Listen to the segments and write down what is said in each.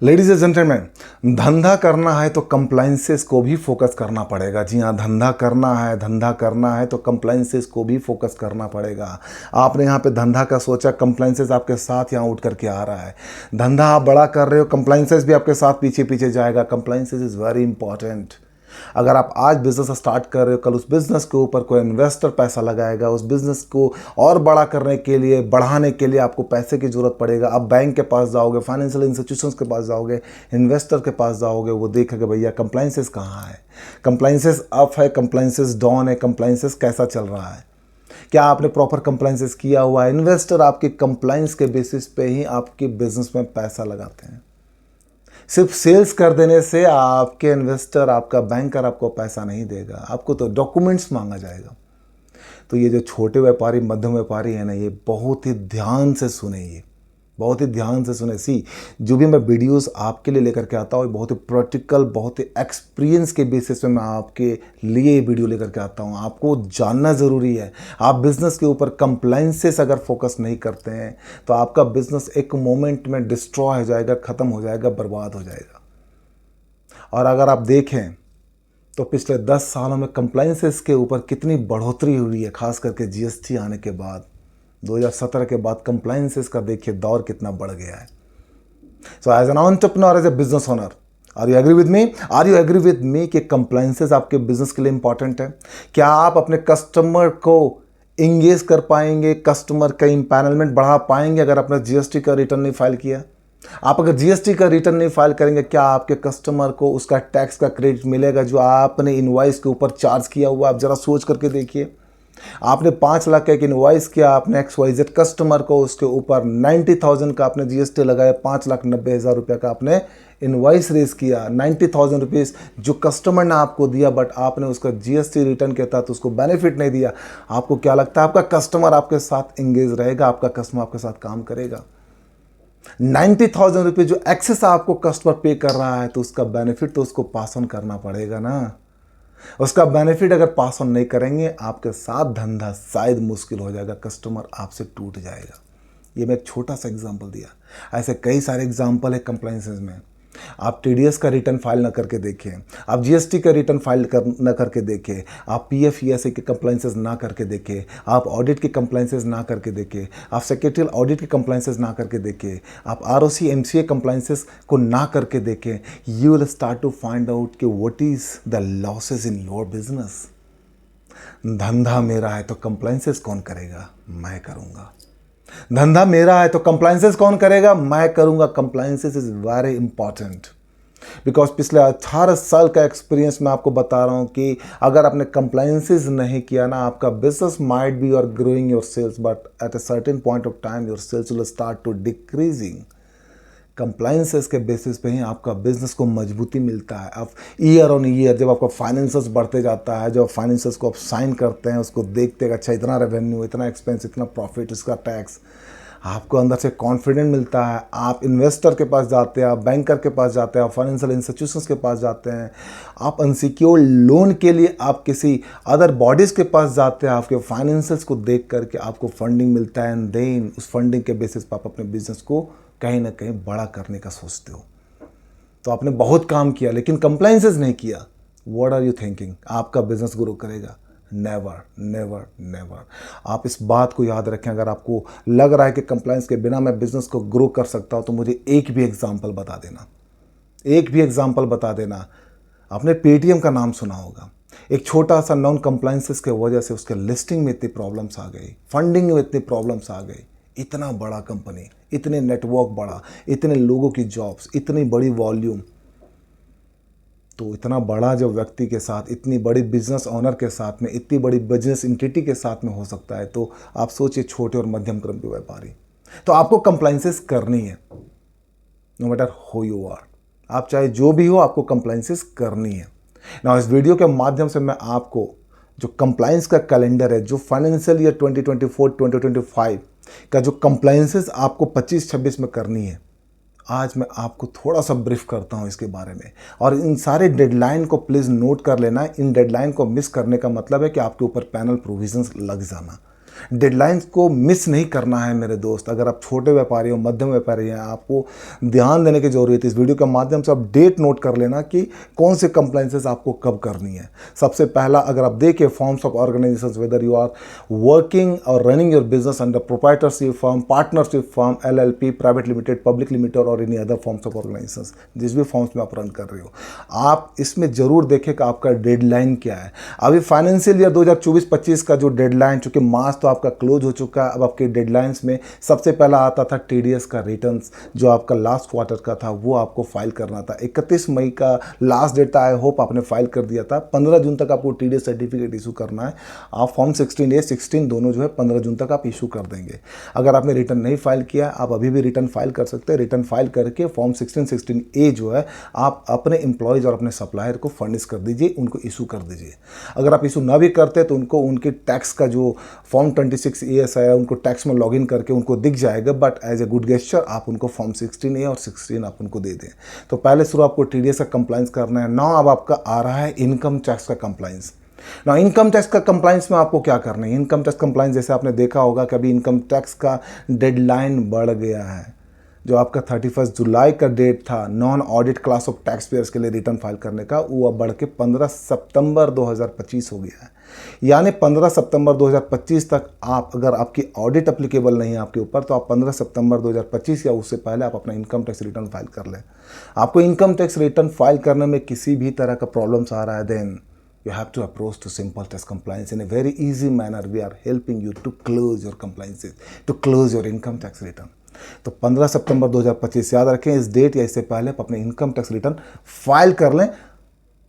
Ladies and gentleman, धंधा करना है तो कंप्लाइंसेस को भी फोकस करना पड़ेगा। जी हाँ, धंधा करना है तो कंप्लाइंसेस को भी फोकस करना पड़ेगा। आपने यहाँ पे धंधा का सोचा, कंप्लाइंसेस आपके साथ यहाँ उठ करके आ रहा है। धंधा आप बड़ा कर रहे हो, कंप्लाइंसेस भी आपके साथ पीछे पीछे जाएगा। Compliances is very important. अगर आप आज बिजनेस स्टार्ट कर रहे हो, कल उस बिजनेस के ऊपर कोई इन्वेस्टर पैसा लगाएगा, उस बिजनेस को और बड़ा करने के लिए, बढ़ाने के लिए आपको पैसे की जरूरत पड़ेगा। आप बैंक के पास जाओगे, फाइनेंशियल इंस्टीट्यूशंस के पास जाओगे, इन्वेस्टर के पास जाओगे, वो देखेगा भैया कंप्लाइंसेस कहाँ है, कंप्लाइंसेस अप है, कंप्लाइंसेस डाउन है, कंप्लाइंसेस कैसा चल रहा है, क्या आपने प्रॉपर कंप्लाइंसेस किया हुआ है। इन्वेस्टर आपके कंप्लाइंस के बेसिस पे ही आपके बिजनेस में पैसा लगाते हैं। सिर्फ सेल्स कर देने से आपके इन्वेस्टर, आपका बैंकर आपको पैसा नहीं देगा, आपको तो डॉक्यूमेंट्स मांगा जाएगा। तो ये जो छोटे व्यापारी, मध्यम व्यापारी है ना, ये बहुत ही ध्यान से सुने, ये बहुत ही ध्यान से सुने। जो भी मैं वीडियोस आपके लिए लेकर के आता हूँ, बहुत ही प्रैक्टिकल, बहुत ही एक्सपीरियंस के बेसिस पे मैं आपके लिए वीडियो लेकर के आता हूँ। आपको जानना ज़रूरी है। आप बिज़नेस के ऊपर कंप्लाइंसेस अगर फोकस नहीं करते हैं तो आपका बिज़नेस एक मोमेंट में डिस्ट्रॉय हो जाएगा, ख़त्म हो जाएगा, बर्बाद हो जाएगा। और अगर आप देखें तो पिछले 10 सालों में कंप्लाइंसेस के ऊपर कितनी बढ़ोतरी हुई है, खास करके जीएसटी आने के बाद, 2017 के बाद कंप्लाइंसेस का देखिए दौर कितना बढ़ गया है। So as an entrepreneur, as a business owner, are you agree with me? Are you agree with me कि कंप्लाइंसेस आपके बिजनेस के लिए इंपॉर्टेंट है? क्या आप अपने कस्टमर को इंगेज कर पाएंगे, कस्टमर का इम्पैनलमेंट बढ़ा पाएंगे अगर आपने जीएसटी का रिटर्न नहीं फाइल किया? आप अगर जीएसटी का रिटर्न नहीं फाइल करेंगे, क्या आपके कस्टमर को उसका टैक्स का क्रेडिट मिलेगा जो आपने इनवॉइस के ऊपर चार्ज किया हुआ? आप जरा सोच करके देखिए। आपने 5 लाख का एक इनवॉइस किया, आपने XYZ कस्टमर को, उसके ऊपर 90,000 का आपने जीएसटी लगाया, 5,90,000 रुपये का आपने इनवॉइस रेज किया। 90,000 रुपीज़ जो कस्टमर ने आपको दिया, बट आपने उसका जीएसटी रिटर्न के तहत उसको बेनिफिट नहीं दिया। आपको क्या लगता है आपका कस्टमर आपके साथ इंगेज रहेगा? आपका कस्टमर आपके साथ काम करेगा? 90,000 रुपये जो एक्सेस आपको कस्टमर पे कर रहा है, तो उसका बेनिफिट तो उसको पास ऑन करना पड़ेगा ना। उसका बेनिफिट अगर पास ऑन नहीं करेंगे, आपके साथ धंधा शायद मुश्किल हो जाएगा, कस्टमर आपसे टूट जाएगा। ये मैं एक छोटा सा एग्जांपल दिया, ऐसे कई सारे एग्जांपल है कंप्लाइंसेस में। आप टीडीएस का रिटर्न फाइल ना करके देखें, आप जीएसटी का रिटर्न फाइल न करके देखें, आप पीएफ ईएसआई के कंप्लाइंसेस ना करके देखें, आप ऑडिट के कंप्लाइंसेस ना करके देखें, आप सेक्रेटरियल ऑडिट के कंप्लाइंसेस ना करके देखें, आप आरओसी एमसीए कंप्लाइंसेस को ना करके देखें, you will start to find out कि what is the losses in your business. धंधा मेरा है तो कंप्लाइंसेस कौन करेगा? मैं करूँगा। धंधा मेरा है तो कंप्लाइंसेस कौन करेगा? मैं करूंगा। Compliances is very important because पिछले 18 साल का एक्सपीरियंस मैं आपको बता रहा हूं कि अगर आपने कंप्लाइंसेस नहीं किया ना, आपका बिजनेस माइट बी और growing your sales, but at a certain point of time your sales will start to decreasing. Compliances के बेसिस पे ही आपका बिजनेस को मजबूती मिलता है। अब ईयर ऑन ईयर जब आपका फाइनेंसेस बढ़ते जाता है, जब फाइनेंसेस को आप साइन करते हैं, उसको देखते हैं, अच्छा इतना रेवेन्यू, इतना एक्सपेंस, इतना प्रॉफिट, इसका टैक्स, आपको अंदर से कॉन्फिडेंट मिलता है। आप इन्वेस्टर के पास जाते हैं, आप बैंकर के पास जाते हैं, आप फाइनेंशियल इंस्टीट्यूशंस के पास जाते हैं, आप अनसिक्योर लोन के लिए आप किसी अदर बॉडीज़ के पास जाते हैं, आपके फाइनेंशियल्स को देख करके आपको फंडिंग मिलता है, एंड देन उस फंडिंग के बेसिस पर आप अपने बिजनेस को कहीं ना कहीं बड़ा करने का सोचते हो। तो आपने बहुत काम किया लेकिन कंप्लाइंसेस नहीं किया। What are you thinking? आपका बिजनेस ग्रो करेगा? Never never never. आप इस बात को याद रखें। अगर आपको लग रहा है कि कंप्लाइंस के बिना मैं बिजनेस को ग्रो कर सकता हूं, तो मुझे एक भी एग्जांपल बता देना, एक भी एग्जांपल बता देना। आपने पेटीएम का नाम सुना होगा। एक छोटा सा नॉन कंप्लाइंसेस के वजह से उसके लिस्टिंग में इतनी प्रॉब्लम्स आ गई, फंडिंग में इतनी प्रॉब्लम्स आ गई। इतना बड़ा कंपनी, इतने नेटवर्क बड़ा, इतने लोगों की जॉब्स, इतनी बड़ी वॉल्यूम, तो इतना बड़ा जो व्यक्ति के साथ, इतनी बड़ी बिजनेस ओनर के साथ में, इतनी बड़ी बिजनेस इंटिटी के साथ में हो सकता है, तो आप सोचिए छोटे और मध्यम क्रम के व्यापारी। तो आपको कंप्लाइंसेस करनी है, no matter who you are. आप चाहे जो भी हो, आपको कंप्लाइंसेस करनी है ना। इस वीडियो के माध्यम से मैं आपको जो कंप्लाइंस का कैलेंडर है, जो फाइनेंशियल ईयर 2024-2025 का जो कंप्लाइंसेस आपको 25-26 में करनी है, आज मैं आपको थोड़ा सा ब्रीफ करता हूं इसके बारे में। और इन सारे डेडलाइन को प्लीज़ नोट कर लेना। इन डेडलाइन को मिस करने का मतलब है कि आपके ऊपर पैनल प्रोविजंस लग जाना। डेडलाइंस को मिस नहीं करना है मेरे दोस्त। अगर आप छोटे व्यापारी हो, मध्यम व्यापारी हैं, आपको ध्यान देने की ज़रूरत है। इस वीडियो के माध्यम से आप डेट नोट कर लेना कि कौन से कंप्लाइंसेस आपको कब करनी है। सबसे पहला, अगर आप देखिए forms of organisations, whether you are working और running your business under proprietorship firm, partnership firm, LLP, private limited, public limited और any other forms of organisations, जिस भी फॉर्म्स में आप रन कर रहे हो, आप इसमें ज़रूर देखें कि आपका डेडलाइन क्या है। अभी फाइनेंशियल ईयर 2024-25 का जो डेडलाइन, चूँकि मार्च तो आपका क्लोज हो चुका है, अब आपके डेडलाइंस में सबसे पहला आता था TDS का रिटर्न्स, जो आपका लास्ट क्वार्टर का था, वो आपको फाइल करना था। 31 मई का लास्ट डेट था। आई होप आपने फाइल कर दिया था। 15 जून तक आपको TDS सर्टिफिकेट इशू करना है। आप फॉर्म 16A 16 दोनों जो है 15 जून तक आप इशू कर देंगे। अगर आपने रिटर्न नहीं फाइल किया, आप अभी भी रिटर्न फाइल कर सकते हैं। रिटर्न फाइल करके फॉर्म 16A जो है आप अपने एम्प्लॉयज़ और अपने सप्लायर को फर्निश कर दीजिए, उनको इशू कर दीजिए। अगर आप इशू ना भी करते तो उनको उनके टैक्स का जो फॉर्म 26AS है, उनको टैक्स में लॉगिन करके उनको दिख जाएगा, but as a good gesture आप उनको फॉर्म 16A और 16 आप उनको दे दें। तो पहले शुरू आपको TDS का कंप्लाइंस करना है। नाउ अब आपका आ रहा है इनकम टैक्स का कंप्लाइंस। ना इनकम टैक्स का कंप्लाइंस में आपको क्या करना है। इनकम टैक्स कंप्लाइंस जैसे आपने देखा होगा कि अभी इनकम टैक्स का डेडलाइन बढ़ गया है। जो आपका 31 जुलाई का डेट था non audit class of tax payers के लिए रिटर्न फाइल करने का, वो अब बढ़ के 15 सितंबर 2025 हो गया है। यानी 15 सितंबर 2025 तक आप, अगर आपकी ऑडिट अप्लीकेबल नहीं है आपके ऊपर, तो आप 15 सितंबर 2025 या उससे पहले आप अपना इनकम टैक्स रिटर्न फाइल कर लें। आपको इनकम टैक्स रिटर्न फाइल करने में किसी भी तरह का प्रॉब्लम्स आ रहा है, then you have to approach to Simple Tax Compliance in a very easy manner. We are helping you to close your compliances, to close your income tax return. तो 15 सितंबर 2025 याद रखें, इस डेट या इससे पहले आप अपने इनकम टैक्स रिटर्न फाइल कर लें,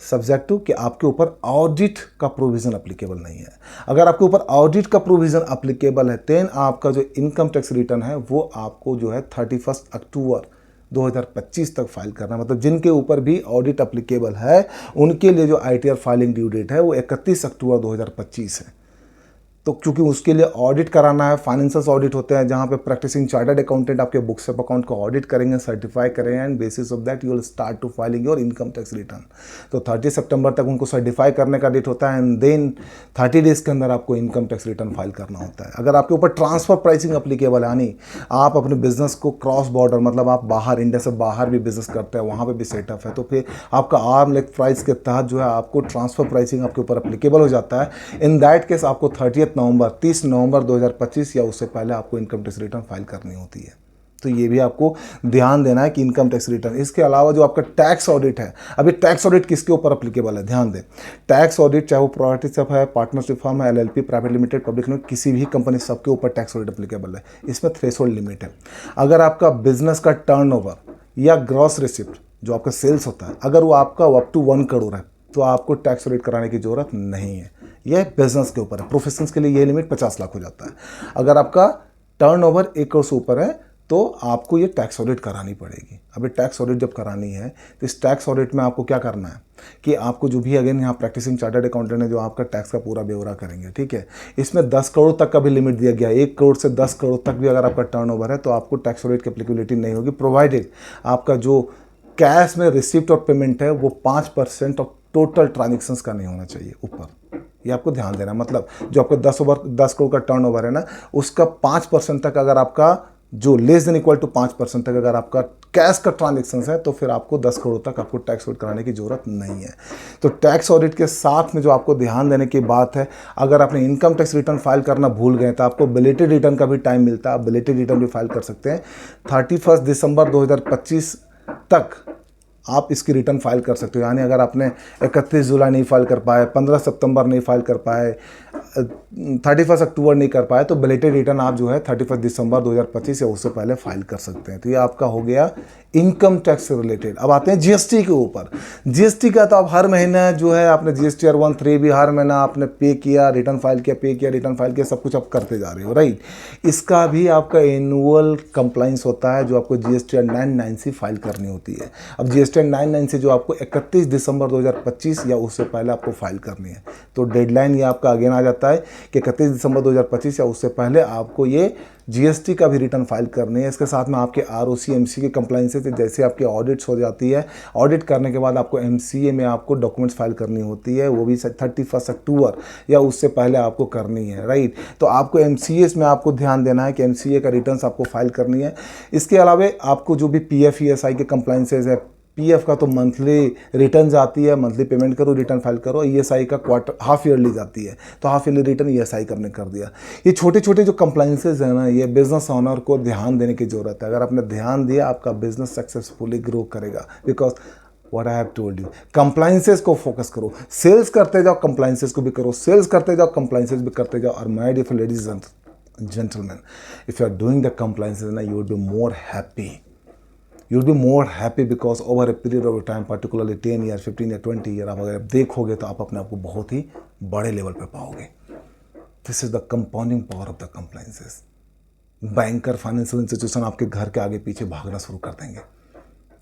सब्जेक्ट टू कि आपके ऊपर ऑडिट का प्रोविज़न अप्लीकेबल नहीं है। अगर आपके ऊपर ऑडिट का प्रोविज़न अप्लीकेबल है, देन आपका जो इनकम टैक्स रिटर्न है वो आपको जो है 31 अक्टूबर 2025 तक फाइल करना। मतलब जिनके ऊपर भी ऑडिट अप्लीकेबल है उनके लिए जो ITR फाइलिंग ड्यू डेट है वो 31 अक्टूबर 2025 है। तो क्योंकि उसके लिए ऑडिट कराना है, फाइनेंशियल ऑडिट होते हैं जहाँ पे प्रैक्टिसिंग चार्टर्ड अकाउंटेंट आपके बुक्स ऑफ अकाउंट को ऑडिट करेंगे, सर्टिफाई करेंगे, and basis of that you will start to filing your income tax return. तो 30 सितंबर तक उनको सर्टिफाई करने का डेट होता है, एंड देन 30 डेज़ के अंदर आपको इनकम टैक्स रिटर्न फाइल करना होता है। अगर आपके ऊपर ट्रांसफर प्राइसिंग अप्लीकेबल है, यानी आप अपने बिजनेस को क्रॉस बॉर्डर, मतलब आप बाहर, इंडिया से बाहर भी बिजनेस करते हैं, वहाँ पर भी सेटअप है, तो फिर आपका आर्म लेंथ प्राइस के तहत जो है आपको ट्रांसफर प्राइसिंग आपके ऊपर अप्लीकेबल हो जाता है। इन दैट केस आपको 30 नवंबर 2025 या उससे पहले आपको इनकम टैक्स रिटर्न फाइल करनी होती है। तो ये भी आपको ध्यान देना है कि इनकम टैक्स रिटर्न। इसके अलावा जो आपका टैक्स ऑडिट है, अभी टैक्स ऑडिट किसके ऊपर अप्लीकेबल है, ध्यान दें। टैक्स ऑडिट चाहे वो प्रोप्राइटरशिप है, पार्टनरशिप फर्म है, LLP, private limited, public limited, किसी भी कंपनी, सबके ऊपर टैक्स ऑडिट अप्लीकेबल है। इसमें थ्रेशोल्ड लिमिट है। अगर आपका बिजनेस का टर्नओवर या ग्रॉस रिसिप्ट, जो आपका सेल्स होता है, अगर वो आपका अप टू 1 करोड़ है, तो आपको टैक्स ऑडिट कराने की जरूरत नहीं है। यह बिजनेस के ऊपर है। प्रोफेशनल्स के लिए ये लिमिट 50 लाख हो जाता है। अगर आपका टर्नओवर 1 करोड़ से ऊपर है तो आपको ये टैक्स ऑडिट करानी पड़ेगी। अभी टैक्स ऑडिट जब करानी है तो इस टैक्स ऑडिट में आपको क्या करना है कि आपको जो भी, अगेन यहाँ प्रैक्टिसिंग चार्टर्ड अकाउंटेंट है जो आपका टैक्स का पूरा ब्यौरा करेंगे, ठीक है। इसमें 10 करोड़ तक का भी लिमिट दिया गया है। 1 करोड़ से 10 करोड़ तक भी अगर आपका टर्नओवर है तो आपको टैक्स ऑडिट की एप्लीकेबिलिटी नहीं होगी, प्रोवाइडेड आपका जो कैश में रिसिप्ट और पेमेंट है वो 5% ऑफ टोटल ट्रांजेक्शन्स का नहीं होना चाहिए ऊपर। ये आपको ध्यान देना। मतलब जो आपका 10 करोड़ का टर्नओवर है ना, उसका 5% तक अगर आपका जो लेस देन इक्वल टू 5% तक अगर आपका कैश का ट्रांजेक्शन है तो फिर आपको 10 करोड़ तक आपको टैक्स ऑडिट कराने की जरूरत नहीं है। तो टैक्स ऑडिट के साथ में जो आपको ध्यान देने की बात है, अगर आपने इनकम टैक्स रिटर्न फाइल करना भूल गए तो आपको बिलेटेड रिटर्न का भी टाइम मिलता है। आप बिलेटेड रिटर्न भी फाइल कर सकते हैं। 31 दिसंबर 2025 तक आप इसकी रिटर्न फाइल कर सकते हो। यानी अगर आपने 31 जुलाई नहीं फाइल कर पाए, 15 सितंबर नहीं फाइल कर पाए, 31 अक्टूबर नहीं कर पाए, तो बिलेटेड रिटर्न आप जो है 31 दिसंबर 2025 या उससे पहले फाइल कर सकते हैं। तो ये आपका हो गया इनकम टैक्स से रिलेटेड। अब आते हैं GST के ऊपर। GST का तो आप हर महीना जो है आपने GSTR 1-3 भी हर महीना आपने पे किया, रिटर्न फाइल किया, पे किया, रिटर्न फाइल किया, सब कुछ आप करते जा रहे हो, राइट। इसका भी आपका एनुअल कंप्लाइंस होता है जो आपको GSTR 990 फाइल करनी होती है। अब GSTR 990 जो आपको 31 दिसंबर 2025 या उससे पहले आपको फाइल करनी है। तो डेडलाइन ये आपका अगेन आ जाता है कि 31 दिसंबर 2025 या उससे पहले आपको ये जीएसटी का भी रिटर्न फाइल करनी है। इसके साथ में आपके आरओसी एमसी के कंप्लाइंसेस, जैसे आपकी ऑडिट्स हो जाती है, ऑडिट करने के बाद आपको एमसीए में आपको डॉक्यूमेंट्स फाइल करनी होती है, वो भी 31 अक्टूबर या उससे पहले आपको करनी है, राइट। तो आपको एमसीए में आपको ध्यान देना है कि एमसीए का रिटर्न्स आपको फाइल करनी है। इसके अलावा आपको जो भी पीएफ ईएसआई के कंप्लाइंसेस है, पीएफ का तो मंथली रिटर्न जाती है, मंथली पेमेंट करो, रिटर्न फाइल करो। ईएसआई का क्वार्टर हाफ ईयरली जाती है, तो हाफ ईयरली रिटर्न ईएसआई का हमने कर दिया। ये छोटे छोटे जो कंप्लाइंसेस है ना, ये बिजनेस ओनर को ध्यान देने की जरूरत है। अगर आपने ध्यान दिया, आपका बिजनेस सक्सेसफुली ग्रो करेगा। Because what I have told you, compliances को फोकस करो, सेल्स करते जाओ, कंप्लाइंसेस को भी करो, सेल्स करते जाओ, कंप्लाइंसेस भी करते जाओ। और my dear ladies and gentlemen, if you are doing the compliances now, you will be more happy. You will be more happy because over a period of time, particularly 10 year 15 या 20 year, आप अगर देखोगे तो आप अपने आप को बहुत ही बड़े लेवल पे पाओगे। This is the compounding power of the compliances. Banker, financial institution आपके घर के आगे पीछे भागना शुरू कर देंगे,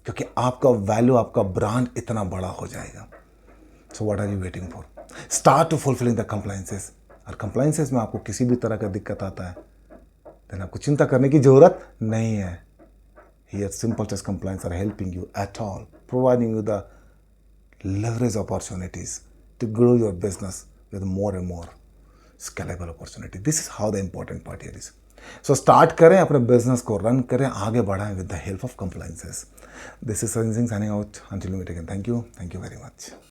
क्योंकि आपका वैल्यू, आपका ब्रांड इतना बड़ा हो जाएगा। So what are you waiting for? Start to fulfilling the compliances. और कंप्लाइंसेस में आपको किसी भी तरह का दिक्कत आता है, देन आपको चिंता करने की जरूरत नहीं है। Here simple test compliance are helping you at all, providing you the leverage opportunities to grow your business with more and more scalable opportunity. This is how the important part here is. So start करें, अपने business को run करें, आगे बढ़ाएं with the help of compliances. This is Sanjay Singh signing out. Until we meet again. Thank you very much.